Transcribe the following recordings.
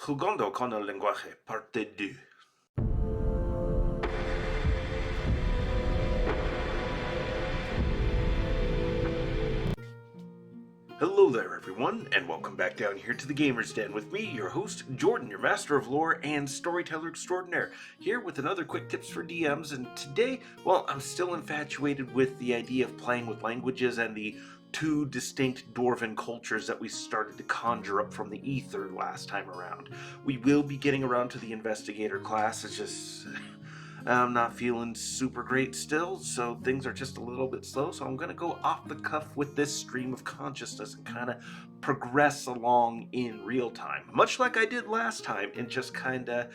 Jugando con el lenguaje, parte 2. Hello there, everyone, and welcome back down here to the Gamer's Den with me, your host, Jordan, your master of lore and storyteller extraordinaire, here with another quick tips for DMs. And today, well, I'm still infatuated with the idea of playing with languages and the two distinct dwarven cultures that we started to conjure up from the ether last time around. We will be getting around to the investigator class. It's just I'm not feeling super great still, so things are just a little bit slow, so I'm going to go off the cuff with this stream of consciousness and kind of progress along in real time, much like I did last time, and just kind of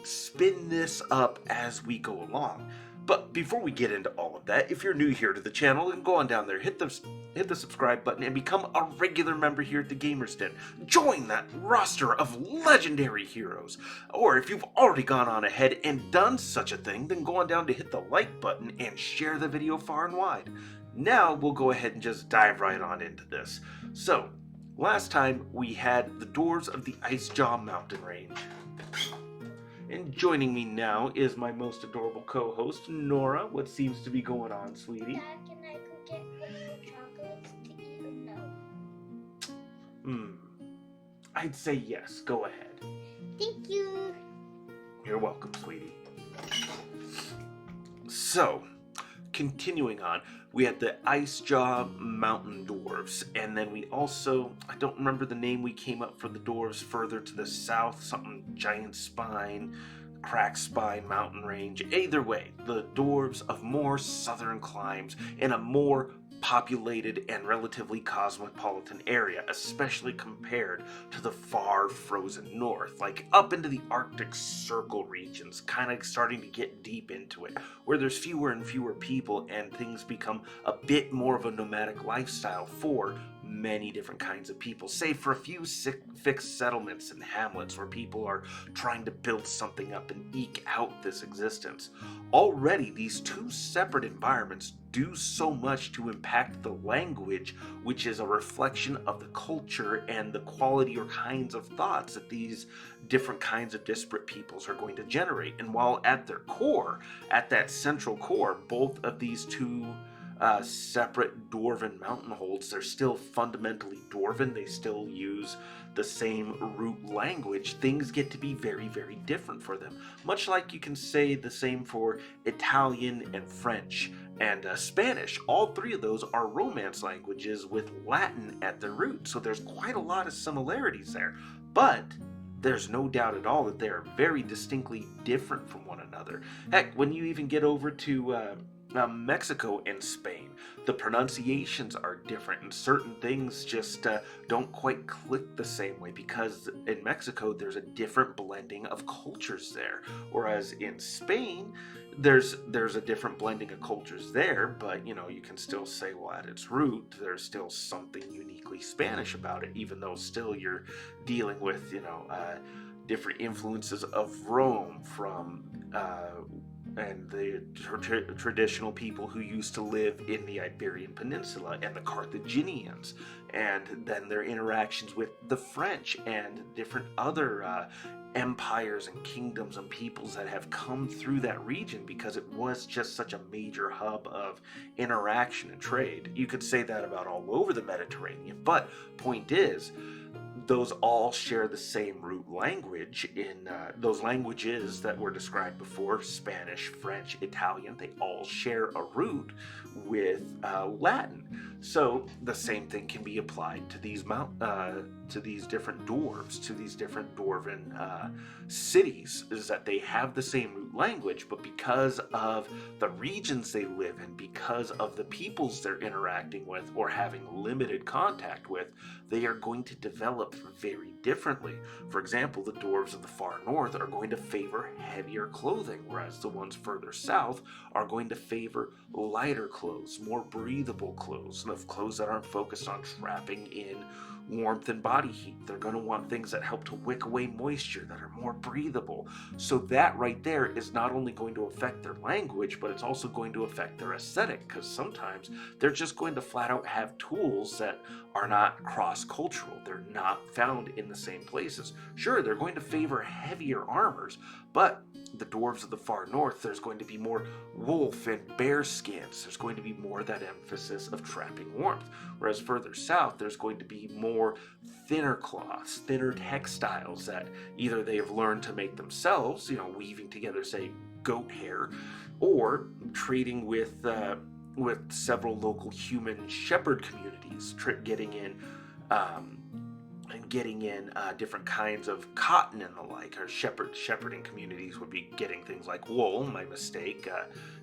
spin this up as we go along. But before we get into all of that, if you're new here to the channel, then go on down there, hit the subscribe button and become a regular member here at the Gamer's Den. Join that roster of legendary heroes. Or if you've already gone on ahead and done such a thing, then go on down to hit the like button and share the video far and wide. Now we'll go ahead and just dive right on into this. So, last time we had the dwarves of the Icejaw mountain range. And joining me now is my most adorable co-host, Nora. What seems to be going on, sweetie? Dad, can I go get some chocolates to eat or no? I'd say yes. Go ahead. Thank you. You're welcome, sweetie. So, continuing on, we had the Icejaw Mountain Dwarves, and then we also, I don't remember the name we came up for the dwarves further to the south, something Giant Spine, Crack Spine Mountain Range. Either way, the dwarves of more southern climes in a more populated and relatively cosmopolitan area, especially compared to the far frozen north, like up into the Arctic Circle regions, kind of starting to get deep into it, where there's fewer and fewer people and things become a bit more of a nomadic lifestyle for many different kinds of people, save for a few fixed settlements and hamlets where people are trying to build something up and eke out this existence. Already, these two separate environments do so much to impact the language, which is a reflection of the culture and the quality or kinds of thoughts that these different kinds of disparate peoples are going to generate. And while at their core, at that central core, both of these two separate dwarven mountain holds, they're still fundamentally dwarven. They still use the same root language. Things get to be very, very different for them. Much like you can say the same for Italian and French and Spanish. All three of those are Romance languages with Latin at their root. So there's quite a lot of similarities there. But there's no doubt at all that they are very distinctly different from one another. Heck, when you even get over to Mexico and Spain, the pronunciations are different and certain things just don't quite click the same way, because in Mexico there's a different blending of cultures there, whereas in Spain there's a different blending of cultures there, but you can still say, well, at its root there's still something uniquely Spanish about it, even though still you're dealing with different influences of Rome from and the traditional people who used to live in the Iberian Peninsula, and the Carthaginians, and then their interactions with the French and different other empires and kingdoms and peoples that have come through that region, because it was just such a major hub of interaction and trade. You could say that about all over the Mediterranean, but point is, those all share the same root language in those languages that were described before: Spanish, French, Italian. They all share a root with Latin. So the same thing can be applied to these different dwarves, to these different dwarven cities, is that they have the same root language, but because of the regions they live in, because of the peoples they're interacting with or having limited contact with, they are going to develop very differently. For example, the dwarves of the far north are going to favor heavier clothing, whereas the ones further south are going to favor lighter clothes, more breathable clothes, and of clothes that aren't focused on trapping in warmth and body heat. They're going to want things that help to wick away moisture, that are more breathable. So that right there is not only going to affect their language, but it's also going to affect their aesthetic, because sometimes they're just going to flat out have tools that are not cross-cultural. They're not found in the same places. Sure, they're going to favor heavier armors, but the dwarves of the far north, there's going to be more wolf and bear skins. There's going to be more that emphasis of trapping warmth. Whereas further south, there's going to be more thinner cloths, thinner textiles that either they have learned to make themselves, weaving together, say, goat hair, or trading with several local human shepherd communities, getting in different kinds of cotton and the like. Or shepherding communities would be getting things like wool, my mistake,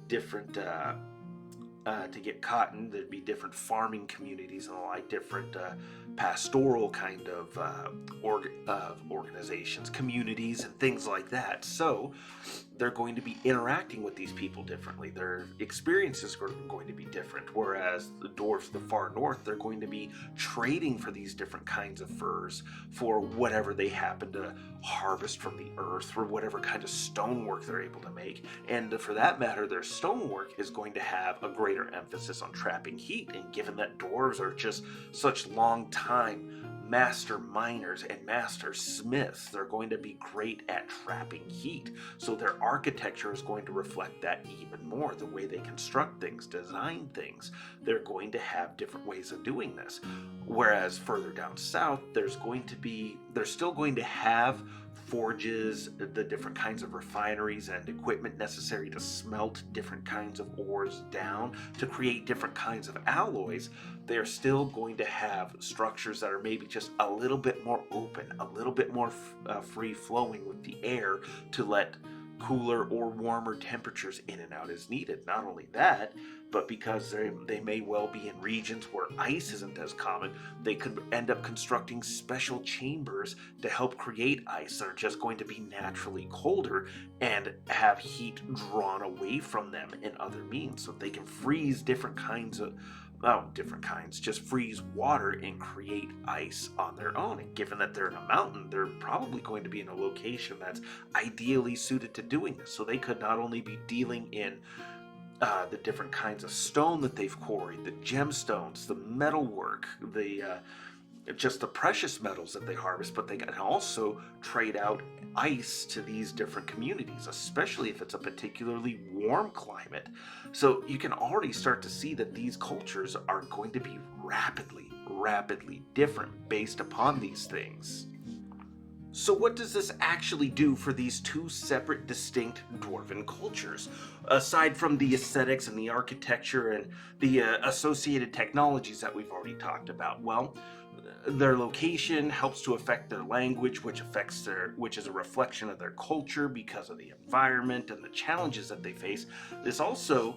different to get cotton. There'd be different farming communities and the like, different pastoral kind of organizations, communities, and things like that. So they're going to be interacting with these people differently. Their experiences are going to be different. Whereas the dwarves of the far north, they're going to be trading for these different kinds of furs for whatever they happen to harvest from the earth, or whatever kind of stonework they're able to make. And for that matter, their stonework is going to have a greater emphasis on trapping heat. And given that dwarves are just such long time master miners and master smiths, they're going to be great at trapping heat. So their architecture is going to reflect that even more. The way they construct things, design things, they're going to have different ways of doing this. Whereas further down south, they're still going to have forges, the different kinds of refineries and equipment necessary to smelt different kinds of ores down to create different kinds of alloys. They're still going to have structures that are maybe just a little bit more open, a little bit more free flowing with the air to let cooler or warmer temperatures in and out as needed. Not only that, but because they may well be in regions where ice isn't as common, they could end up constructing special chambers to help create ice that are just going to be naturally colder and have heat drawn away from them in other means, so they can freeze just freeze water and create ice on their own. And given that they're in a mountain, they're probably going to be in a location that's ideally suited to doing this. So they could not only be dealing in the different kinds of stone that they've quarried, the gemstones, the metalwork, just the precious metals that they harvest, but they can also trade out ice to these different communities, especially if it's a particularly warm climate. So you can already start to see that these cultures are going to be rapidly different based upon these things. So what does this actually do for these two separate, distinct dwarven cultures? Aside from the aesthetics and the architecture and the associated technologies that we've already talked about, well, their location helps to affect their language, which is a reflection of their culture because of the environment and the challenges that they face. This also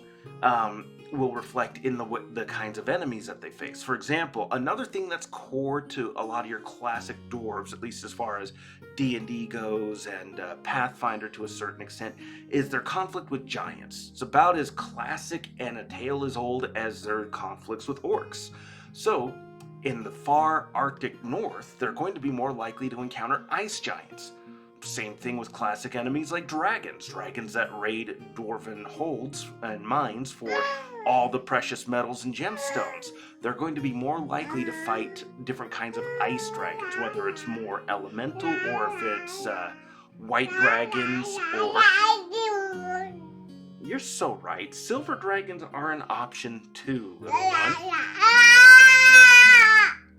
will reflect in the kinds of enemies that they face. For example, another thing that's core to a lot of your classic dwarves, at least as far as D&D goes and Pathfinder to a certain extent, is their conflict with giants. It's about as classic and a tale as old as their conflicts with orcs. So in the far Arctic north, they're going to be more likely to encounter ice giants. Same thing with classic enemies like dragons that raid dwarven holds and mines for all the precious metals and gemstones. They're going to be more likely to fight different kinds of ice dragons, whether it's more elemental or if it's white dragons or... You're so right. Silver dragons are an option too, little one.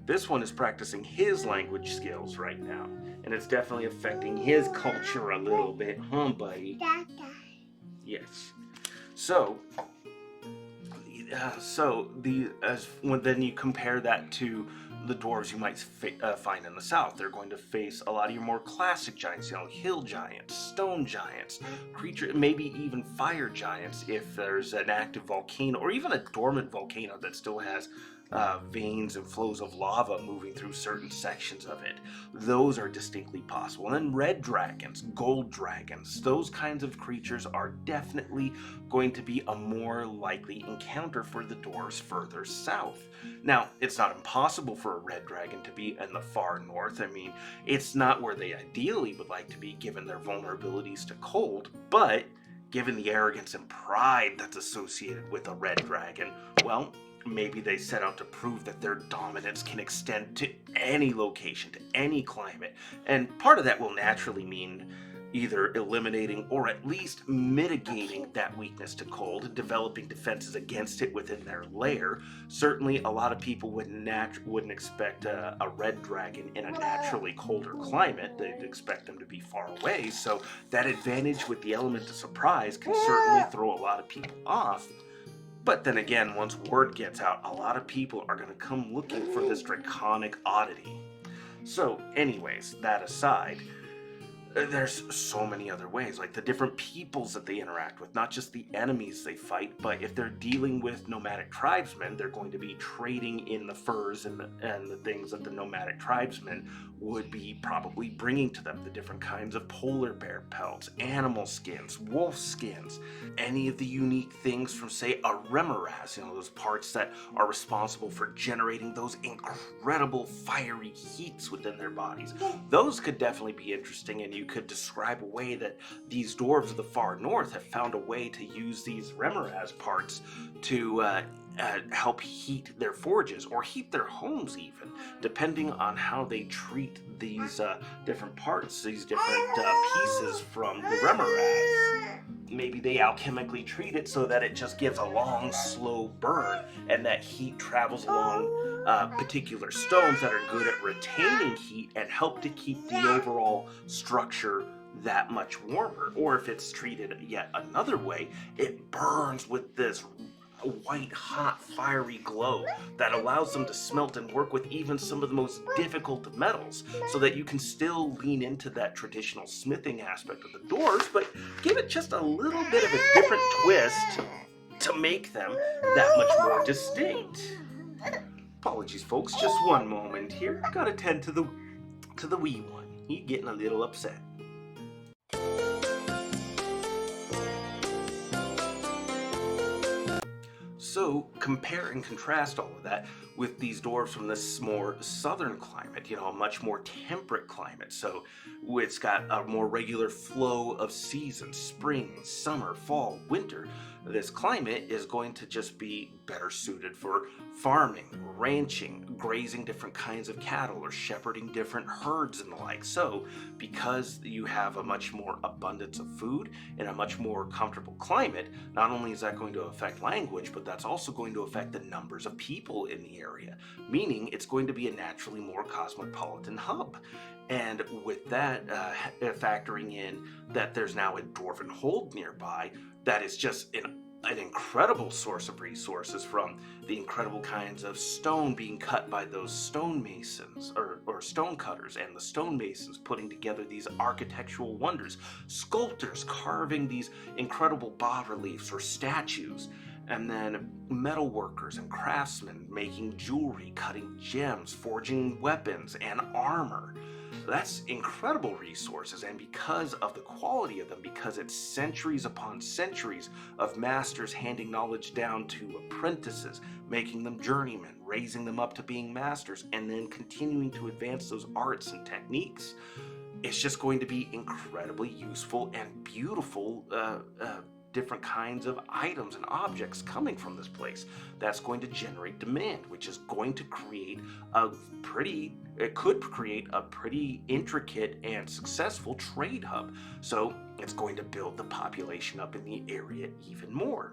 This one is practicing his language skills right now, and it's definitely affecting his culture a little bit, huh, buddy? Yes. Then you compare that to the dwarves you might find in the south. They're going to face a lot of your more classic giants, hill giants, stone giants, maybe even fire giants if there's an active volcano or even a dormant volcano that still has veins and flows of lava moving through certain sections of it. Those are distinctly possible. And then red dragons, gold dragons, those kinds of creatures are definitely going to be a more likely encounter for the dwarves further south. Now, it's not impossible for a red dragon to be in the far north. I mean, it's not where they ideally would like to be given their vulnerabilities to cold, but given the arrogance and pride that's associated with a red dragon, well, maybe they set out to prove that their dominance can extend to any location, to any climate. And part of that will naturally mean either eliminating or at least mitigating that weakness to cold and developing defenses against it within their lair. Certainly, a lot of people wouldn't expect a red dragon in a naturally colder climate. They'd expect them to be far away, so that advantage with the element of surprise can certainly throw a lot of people off. But then again, once word gets out, a lot of people are going to come looking for this draconic oddity. So anyways, that aside, there's so many other ways, like the different peoples that they interact with, not just the enemies they fight, but if they're dealing with nomadic tribesmen, they're going to be trading in the furs and the things that the nomadic tribesmen would be probably bringing to them, the different kinds of polar bear pelts, animal skins, wolf skins, any of the unique things from, say, a remoras, those parts that are responsible for generating those incredible fiery heats within their bodies. Those could definitely be interesting, and you could describe a way that these dwarves of the far north have found a way to use these remoras parts to help heat their forges or heat their homes even, depending on how they treat these different parts, these different pieces from the remoras. Maybe they alchemically treat it so that it just gives a long, slow burn, and that heat travels along particular stones that are good at retaining heat and help to keep the overall structure that much warmer. Or if it's treated yet another way, it burns with this white, hot, fiery glow that allows them to smelt and work with even some of the most difficult of metals, so that you can still lean into that traditional smithing aspect of the doors, but give it just a little bit of a different twist to make them that much more distinct. Apologies, folks, just one moment here. Gotta tend to the wee one. He's getting a little upset. So compare and contrast all of that with these dwarves from this more southern climate, a much more temperate climate. So it's got a more regular flow of seasons, spring, summer, fall, winter. This climate is going to just be better suited for farming, ranching, grazing different kinds of cattle, or shepherding different herds and the like. So because you have a much more abundance of food in a much more comfortable climate, not only is that going to affect language, but that's also going to affect the numbers of people in the area, meaning it's going to be a naturally more cosmopolitan hub. And with that, factoring in that there's now a dwarven hold nearby, that is just an incredible source of resources, from the incredible kinds of stone being cut by those stonemasons or stone cutters, and the stonemasons putting together these architectural wonders, sculptors carving these incredible bas-reliefs or statues, and then metal workers and craftsmen making jewelry, cutting gems, forging weapons and armor. That's incredible resources, and because of the quality of them, because it's centuries upon centuries of masters handing knowledge down to apprentices, making them journeymen, raising them up to being masters, and then continuing to advance those arts and techniques, it's just going to be incredibly useful and beautiful different kinds of items and objects coming from this place. That's going to generate demand, which is going to create it could create a pretty intricate and successful trade hub. So it's going to build the population up in the area even more.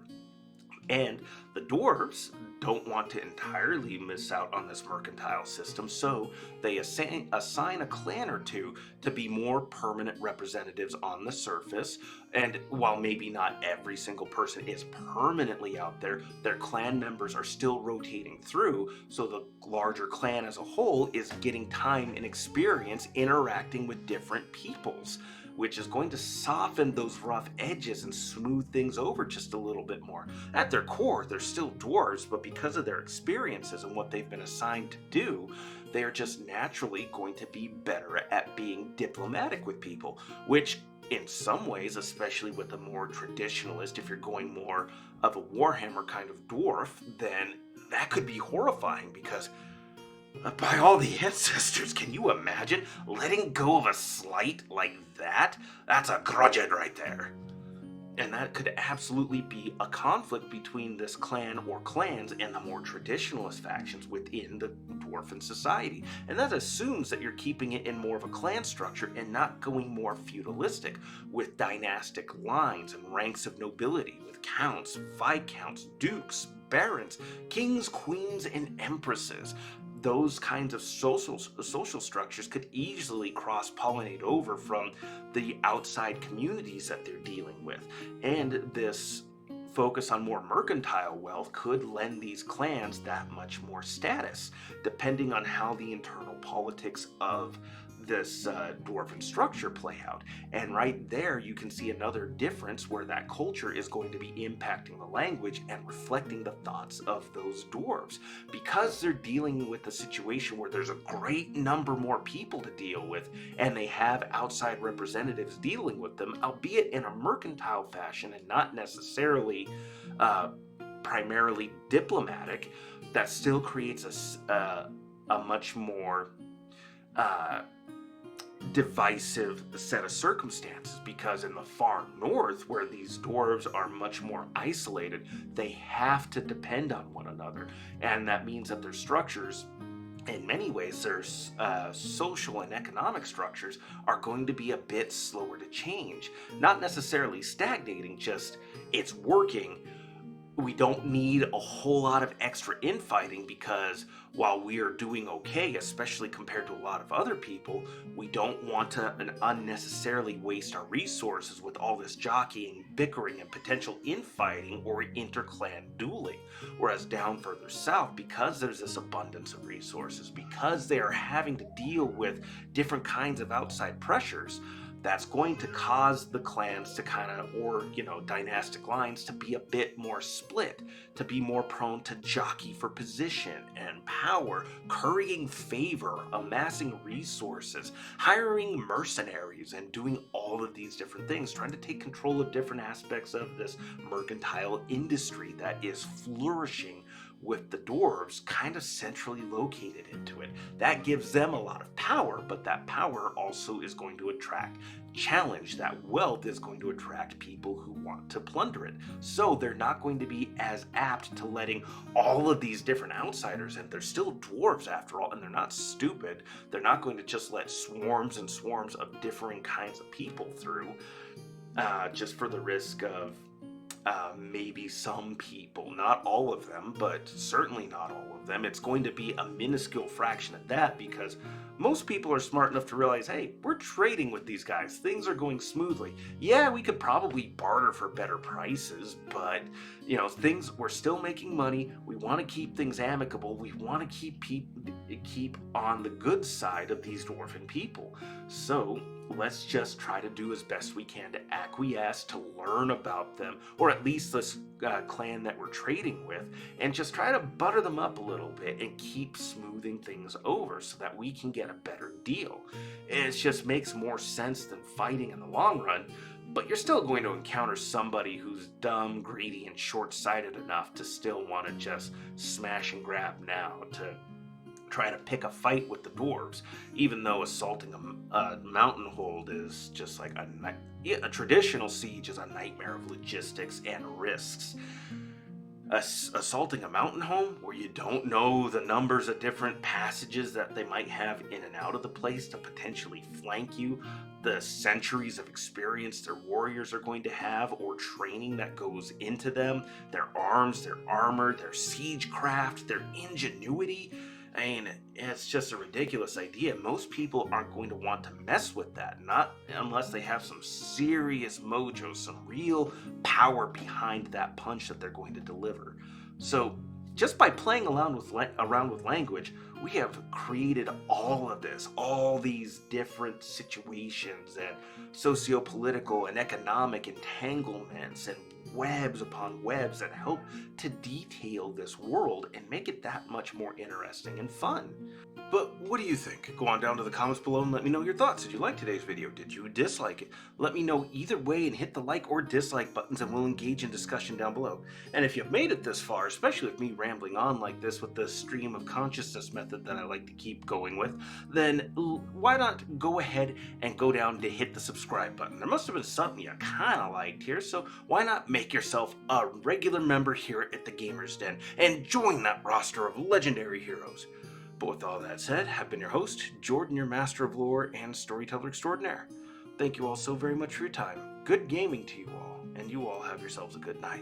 And the dwarves don't want to entirely miss out on this mercantile system, so they assign a clan or two to be more permanent representatives on the surface. And while maybe not every single person is permanently out there, their clan members are still rotating through, so the larger clan as a whole is getting time and experience interacting with different peoples. which is going to soften those rough edges and smooth things over just a little bit more. At their core, they're still dwarves, but because of their experiences and what they've been assigned to do, they are just naturally going to be better at being diplomatic with people, which in some ways, especially with a more traditionalist, if you're going more of a Warhammer kind of dwarf, then that could be horrifying because by all the ancestors, can you imagine letting go of a slight like that? That's a grudgeon right there. And that could absolutely be a conflict between this clan or clans and the more traditionalist factions within the dwarven society. And that assumes that you're keeping it in more of a clan structure and not going more feudalistic with dynastic lines and ranks of nobility with counts, viscounts, dukes, barons, kings, queens, and empresses. Those kinds of social structures could easily cross-pollinate over from the outside communities that they're dealing with. And this focus on more mercantile wealth could lend these clans that much more status, depending on how the internal politics of this dwarven structure play out. And right there you can see another difference where that culture is going to be impacting the language and reflecting the thoughts of those dwarves, because they're dealing with a situation where there's a great number more people to deal with and they have outside representatives dealing with them, albeit in a mercantile fashion and not necessarily primarily diplomatic. That still creates a much more divisive set of circumstances, because in the far north, where these dwarves are much more isolated, they have to depend on one another, and that means that their structures, in many ways, their social and economic structures are going to be a bit slower to change. Not necessarily stagnating, just it's working. We don't need a whole lot of extra infighting, because while we are doing okay, especially compared to a lot of other people, we don't want to unnecessarily waste our resources with all this jockeying, bickering, and potential infighting or interclan dueling. Whereas down further south, because there's this abundance of resources, because they are having to deal with different kinds of outside pressures, that's going to cause the clans to kind of, or, dynastic lines to be a bit more split, to be more prone to jockey for position and power, currying favor, amassing resources, hiring mercenaries, and doing all of these different things, trying to take control of different aspects of this mercantile industry that is flourishing with the dwarves kind of centrally located into it. That gives them a lot of power, but that power also is going to attract challenge. That wealth is going to attract people who want to plunder it. So they're not going to be as apt to letting all of these different outsiders in. They're still dwarves after all, and they're not stupid. They're not going to just let swarms and swarms of differing kinds of people through, just for the risk of maybe some people, not all of them, but certainly not all of them. It's going to be a minuscule fraction of that, because most people are smart enough to realize, hey, we're trading with these guys. Things are going smoothly. Yeah, we could probably barter for better prices, but, we're still making money. We want to keep things amicable. We want to keep on the good side of these dwarven people. So let's just try to do as best we can to acquiesce, to learn about them, or at least this clan that we're trading with, and just try to butter them up a little bit and keep smoothing things over so that we can get a better deal. It just makes more sense than fighting in the long run, but you're still going to encounter somebody who's dumb, greedy, and short-sighted enough to still want to just smash and grab now, to try to pick a fight with the dwarves, even though assaulting a mountain hold is just like a traditional siege is a nightmare of logistics and risks. Assaulting a mountain home where you don't know the numbers of different passages that they might have in and out of the place to potentially flank you, the centuries of experience their warriors are going to have, or training that goes into them, their arms, their armor, their siegecraft, their ingenuity. I mean, it's just a ridiculous idea. Most people aren't going to want to mess with that, not unless they have some serious mojo, some real power behind that punch that they're going to deliver. So just by playing around with language, we have created all of this, all these different situations and socio-political and economic entanglements and webs upon webs that help to detail this world and make it that much more interesting and fun. But what do you think? Go on down to the comments below and let me know your thoughts. Did you like today's video? Did you dislike it? Let me know either way and hit the like or dislike buttons and we'll engage in discussion down below. And if you've made it this far, especially with me rambling on like this with the stream of consciousness method that I like to keep going with, then why not go ahead and go down to hit the subscribe button? There must have been something you kind of liked here, so why not make yourself a regular member here at the Gamers Den and join that roster of legendary heroes. But with all that said, I've been your host, Jordan, your master of lore and storyteller extraordinaire. Thank you all so very much for your time. Good gaming to you all, and you all have yourselves a good night.